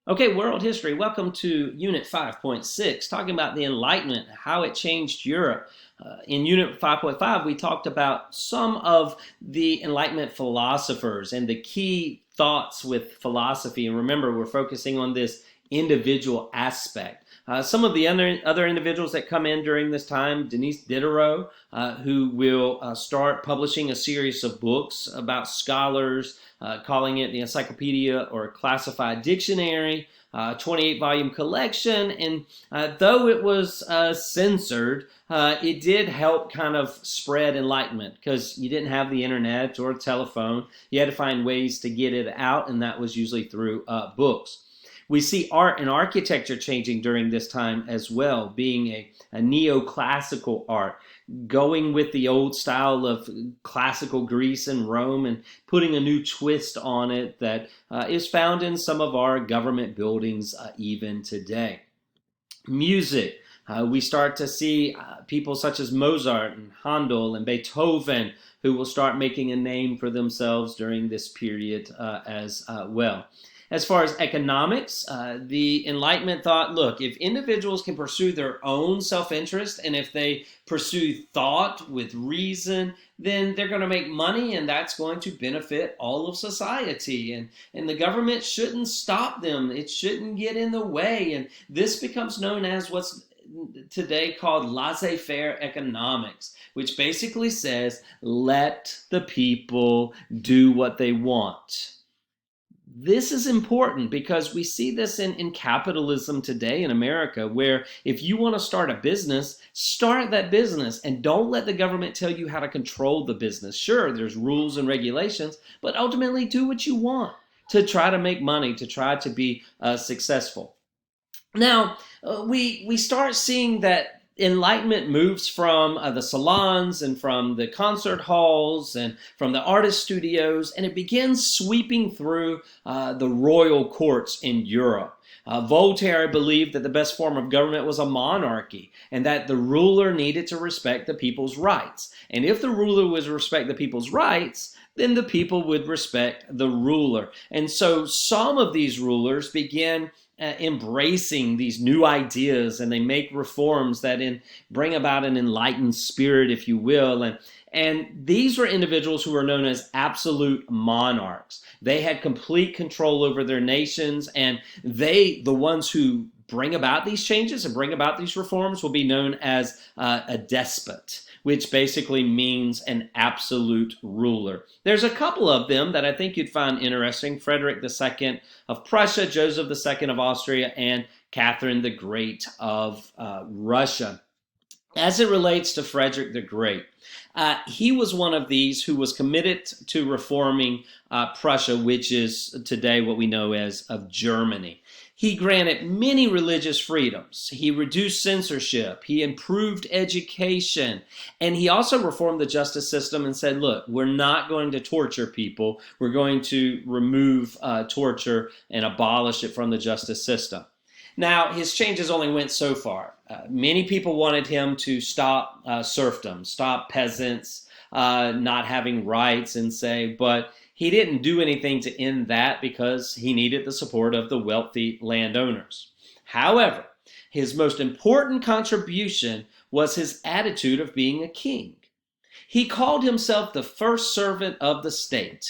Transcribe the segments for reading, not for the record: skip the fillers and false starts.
Okay, world history. Welcome to Unit 5.6, talking about the Enlightenment, how it changed Europe. In Unit 5.5, we talked about some of the Enlightenment philosophers and the key thoughts with philosophy. And remember, we're focusing on this individual aspect. Some of the other individuals that come in during this time, Denis Diderot, who will start publishing a series of books about scholars, calling it the Encyclopedia or Classified Dictionary, 28-volume collection. And though it was censored, it did help kind of spread enlightenment because you didn't have the internet or telephone. You had to find ways to get it out, and that was usually through books. We see art and architecture changing during this time as well, being a neoclassical art, going with the old style of classical Greece and Rome and putting a new twist on it that is found in some of our government buildings even today. Music. We start to see people such as Mozart and Handel and Beethoven who will start making a name for themselves during this period as well. As far as economics, the Enlightenment thought, look, if individuals can pursue their own self-interest and if they pursue thought with reason, then they're going to make money and that's going to benefit all of society. And the government shouldn't stop them. It shouldn't get in the way. And this becomes known as what's today called laissez-faire economics, which basically says, let the people do what they want. This is important because we see this in capitalism today in America, where if you want to start a business, start that business and don't let the government tell you how to control the business. Sure, there's rules and regulations, but ultimately do what you want to try to make money, to try to be successful. Now, we start seeing that Enlightenment moves from the salons and from the concert halls and from the artist studios, and it begins sweeping through the royal courts in Europe. Voltaire believed that the best form of government was a monarchy and that the ruler needed to respect the people's rights. And if the ruler would respect the people's rights, then the people would respect the ruler. And so some of these rulers began embracing these new ideas, and they make reforms that bring about an enlightened spirit, if you will. And these were individuals who were known as absolute monarchs. They had complete control over their nations, and the ones who bring about these changes and bring about these reforms, will be known as a despot, which basically means an absolute ruler. There's a couple of them that I think you'd find interesting: Frederick II of Prussia, Joseph II of Austria, and Catherine the Great of Russia. As it relates to Frederick the Great, he was one of these who was committed to reforming Prussia, which is today what we know as of Germany. He granted many religious freedoms. He reduced censorship. He improved education. And he also reformed the justice system and said, look, we're not going to torture people. We're going to remove torture and abolish it from the justice system. Now, his changes only went so far. Many people wanted him to stop serfdom, stop peasants not having rights, but he didn't do anything to end that because he needed the support of the wealthy landowners. However, his most important contribution was his attitude of being a king. He called himself the first servant of the state.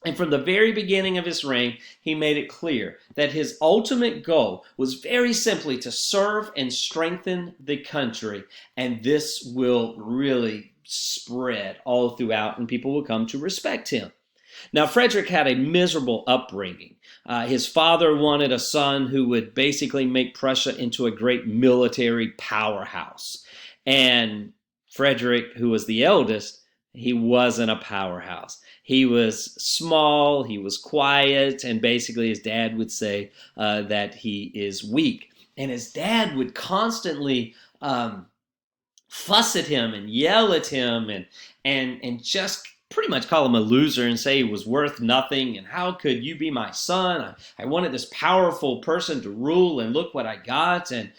And from the very beginning of his reign, he made it clear that his ultimate goal was very simply to serve and strengthen the country. And this will really spread all throughout, and people will come to respect him. Now, Frederick had a miserable upbringing. His father wanted a son who would basically make Prussia into a great military powerhouse. And Frederick, who was the eldest, he wasn't a powerhouse. He was small, he was quiet, and basically his dad would say that he is weak. And his dad would constantly fuss at him and yell at him and just pretty much call him a loser and say he was worth nothing, and how could you be my son? I wanted this powerful person to rule, and look what I got. And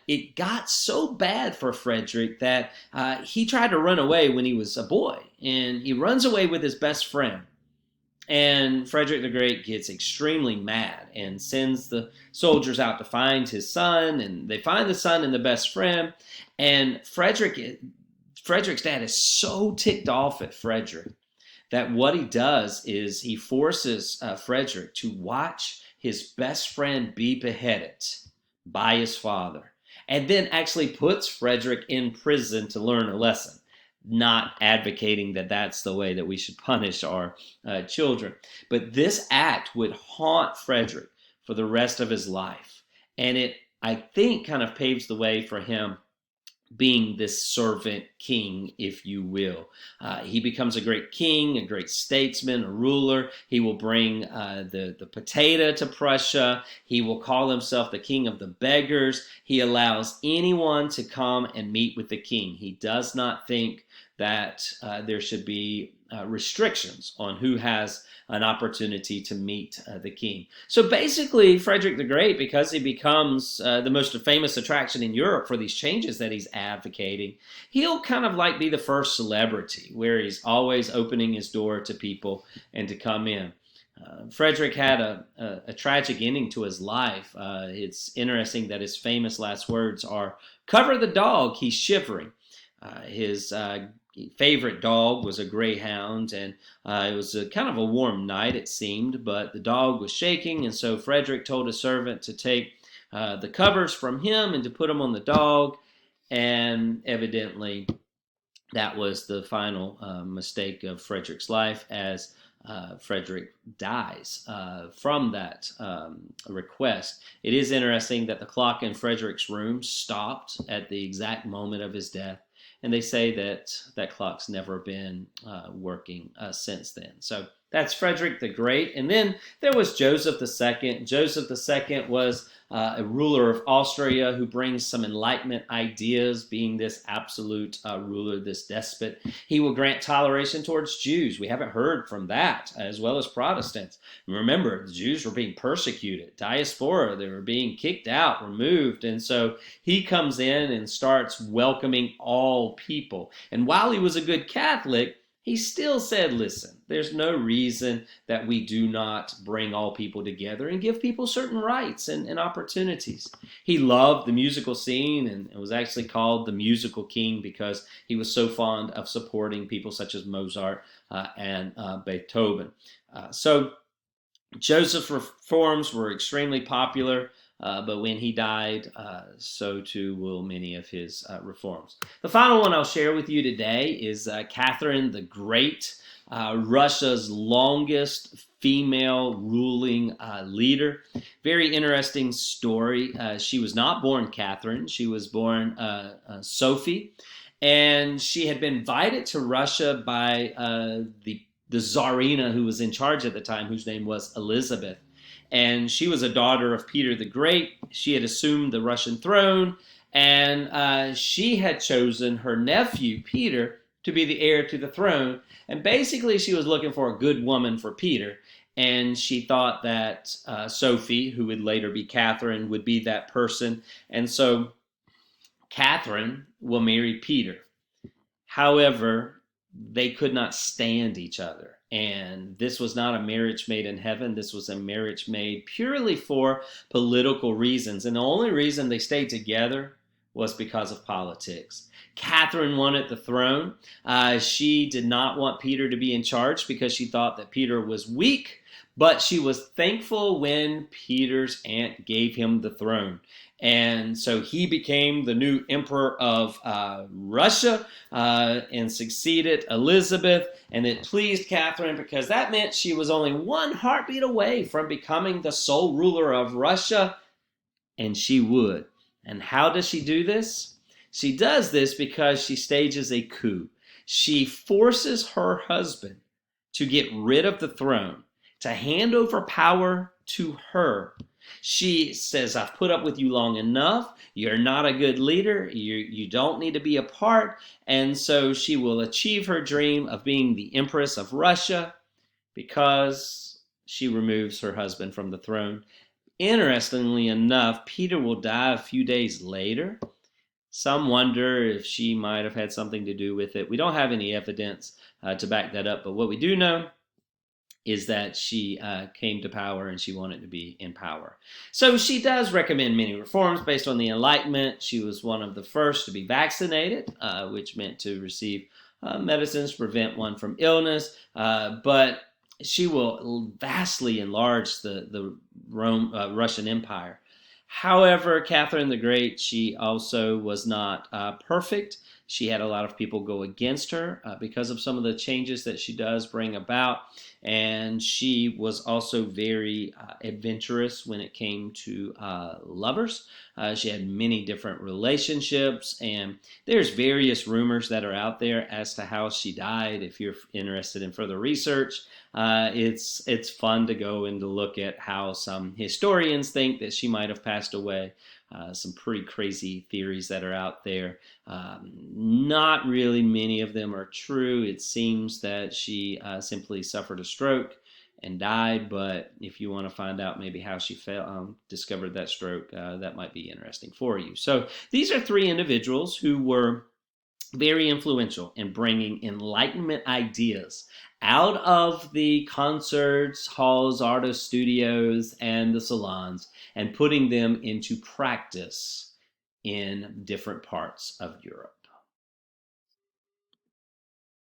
it got so bad for Frederick that he tried to run away when he was a boy, and he runs away with his best friend. And Frederick the Great gets extremely mad and sends the soldiers out to find his son. And they find the son and the best friend. And Frederick's dad is so ticked off at Frederick that what he does is he forces Frederick to watch his best friend be beheaded by his father, and then actually puts Frederick in prison to learn a lesson, not advocating that that's the way that we should punish our children. But this act would haunt Frederick for the rest of his life. And it, I think, kind of paves the way for him being this servant king, if you will. He becomes a great king, a great statesman, a ruler. He will bring the potato to Prussia. He will call himself the king of the beggars. He allows anyone to come and meet with the king. He does not think that there should be restrictions on who has an opportunity to meet the king. So basically, Frederick the Great, because he becomes the most famous attraction in Europe for these changes that he's advocating, he'll kind of like be the first celebrity, where he's always opening his door to people and to come in. Frederick had a tragic ending to his life. It's interesting that his famous last words are, "Cover the dog, he's shivering." His favorite dog was a greyhound, and it was kind of a warm night, it seemed, but the dog was shaking, and so Frederick told a servant to take the covers from him and to put them on the dog, and evidently that was the final mistake of Frederick's life, as Frederick dies from that request. It is interesting that the clock in Frederick's room stopped at the exact moment of his death, and they say that that clock's never been working since then. So that's Frederick the Great. And then there was Joseph II. Joseph II was a ruler of Austria who brings some Enlightenment ideas, being this absolute ruler, this despot. He will grant toleration towards Jews. We haven't heard from that, as well as Protestants. Remember, the Jews were being persecuted, diaspora, they were being kicked out, removed, and so he comes in and starts welcoming all people. And while he was a good Catholic, he still said, listen, there's no reason that we do not bring all people together and give people certain rights and opportunities. He loved the musical scene and was actually called the musical king because he was so fond of supporting people such as Mozart and Beethoven. So Joseph's reforms were extremely popular. But when he died, so too will many of his reforms. The final one I'll share with you today is Catherine the Great, Russia's longest female ruling leader. Very interesting story. She was not born Catherine. She was born Sophie. And she had been invited to Russia by the Tsarina who was in charge at the time, whose name was Elizabeth. And she was a daughter of Peter the Great. She had assumed the Russian throne, and she had chosen her nephew, Peter, to be the heir to the throne. And basically, she was looking for a good woman for Peter, and she thought that Sophie, who would later be Catherine, would be that person. And so Catherine will marry Peter. However, they could not stand each other. And this was not a marriage made in heaven. This was a marriage made purely for political reasons. And the only reason they stayed together was because of politics. Catherine wanted the throne. She did not want Peter to be in charge because she thought that Peter was weak, but she was thankful when Peter's aunt gave him the throne. And so he became the new emperor of Russia and succeeded Elizabeth. And it pleased Catherine because that meant she was only one heartbeat away from becoming the sole ruler of Russia. And she would. And how does she do this? She does this because she stages a coup. She forces her husband to get rid of the throne, to hand over power to her. She says, I've put up with you long enough. You're not a good leader. You don't need to be a part. And so she will achieve her dream of being the Empress of Russia because she removes her husband from the throne. Interestingly enough, Peter will die a few days later. Some wonder if she might have had something to do with it. We don't have any evidence to back that up. But what we do know is that she came to power and she wanted to be in power. So she does recommend many reforms based on the Enlightenment. She was one of the first to be vaccinated, which meant to receive medicines to prevent one from illness. But she will vastly enlarge the Russian Empire. However, Catherine the Great, she also was not perfect. She had a lot of people go against her because of some of the changes that she does bring about. And she was also very adventurous when it came to lovers. She had many different relationships, and there's various rumors that are out there as to how she died. If you're interested in further research, it's fun to go and to look at how some historians think that she might have passed away. Some pretty crazy theories that are out there. Not really many of them are true. It seems that she simply suffered a stroke and died, but if you want to find out maybe how she discovered that stroke, that might be interesting for you. So these are three individuals who were very influential in bringing Enlightenment ideas out of the concerts, halls, artist studios, and the salons and putting them into practice in different parts of Europe.